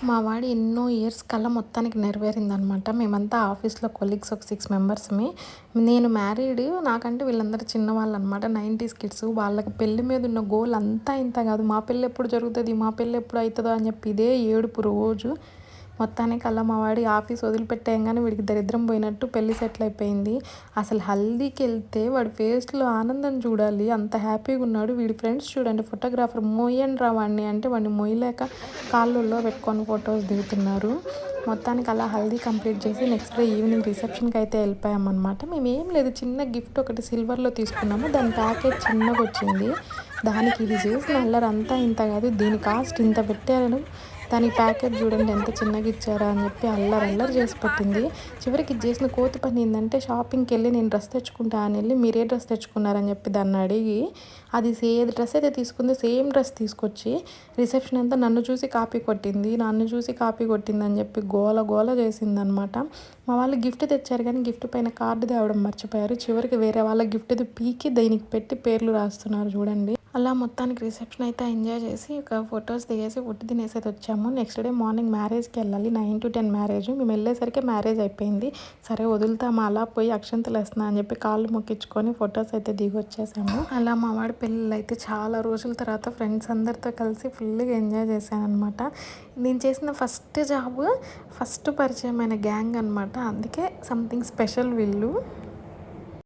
మా వాడి ఎన్నో ఇయర్స్ కల్లా మొత్తానికి నెరవేరిందనమాట. మేమంతా ఆఫీస్‌లో కొలీగ్స్ ఒక 6 మెంబర్స్‌మి. నేను మ్యారీడ్. నాకంటే వీళ్ళందరూ చిన్నవాళ్ళనమాట. 90స్ కిడ్స్. వాళ్ళకి పెళ్లి మీదున్న గోల్ అంతా ఇంత కాదు. మా పెళ్లెప్పుడు జరుగుతది? మా పెళ్లెప్పుడు అయితదో? అని చెప్పి ఇదే ఏడుపు రోజు. మొత్తానికల్లా మా వాడి ఆఫీస్ వదిలిపెట్టేయంగానే వీడికి దరిద్రం పోయినట్టు పెళ్లి సెటిల్ అయిపోయింది. అసలు హల్దీకెళ్తే వాడి ఫేస్‌లో ఆనందం చూడాలి. అంత హ్యాపీగా ఉన్నాడు. వీడి ఫ్రెండ్స్ చూడండి ఫోటోగ్రాఫర్ "మోయండ్రా వాడిని" అంటే వాడిని మొయ్యలేక కాళ్ళల్లో పెట్టుకొని ఫొటోస్ దిగుతున్నారు. మొత్తానికి అలా హల్దీ కంప్లీట్ చేసి నెక్స్ట్ డే ఈవినింగ్ రిసెప్షన్‌కి అయితే వెళ్ళిపోయామన్నమాట. మేమేం లేదు, చిన్న గిఫ్ట్ ఒకటి సిల్వర్‌లో తీసుకున్నాము. దాని ప్యాకేజ్ చిన్నగొచ్చింది. దానికి ఇది చేసిన అల్లరంతా ఇంత కాదు. దీని కాస్ట్ ఇంత పెట్టారు. దానికి ప్యాకేజ్ చూడండి ఎంత చిన్నగా ఇచ్చారా అని చెప్పి అల్లరి చేసి పెట్టింది. చివరికి ఇది చేసిన కోతి పని ఏంటంటే, షాపింగ్కి వెళ్ళి నేను డ్రెస్ తెచ్చుకుంటా అని వెళ్ళి మీరు ఏ డ్రెస్ తెచ్చుకున్నారని చెప్పి దాన్ని అడిగి, అది ఏది డ్రెస్ అయితే తీసుకుందో సేమ్ డ్రెస్ తీసుకొచ్చి రిసెప్షన్ అంతా నన్ను చూసి కాపీ కొట్టింది. నన్ను చూసి కాపీ కొట్టిందని చెప్పి గోల చేసిందనమాట. మా వాళ్ళు గిఫ్ట్ తెచ్చారు కానీ గిఫ్ట్ పైన కార్డు తేవడం మర్చిపోయారు. చివరికి వేరే వాళ్ళ గిఫ్ట్ది పీకి దీనికి పెట్టి పేర్లు రాస్తున్నారు చూడండి. అలా మొత్తానికి రిసెప్షన్ అయితే ఎంజాయ్ చేసి ఒక ఫొటోస్ దిగేసి ఫుడ్ తినేసి అయితే వచ్చాము. నెక్స్ట్ డే మార్నింగ్ మ్యారేజ్కి వెళ్ళాలి. 9 to 10 మ్యారేజ్. మేము వెళ్ళేసరికి మ్యారేజ్ అయిపోయింది. సరే వదులుతాము, అలా పోయి అక్షంతలు వేస్తున్నా అని చెప్పి కాళ్ళు మొక్కించుకొని ఫొటోస్ అయితే దిగి వచ్చేసాము. అలా మా వాడి పెళ్ళిళ్ళు అయితే చాలా రోజుల తర్వాత ఫ్రెండ్స్ అందరితో కలిసి ఫుల్గా ఎంజాయ్ చేశాను అనమాట. నేను చేసిన ఫస్ట్ జాబ్, ఫస్ట్ పరిచయమైన గ్యాంగ్ అనమాట. అందుకే సంథింగ్ స్పెషల్ వీళ్ళు.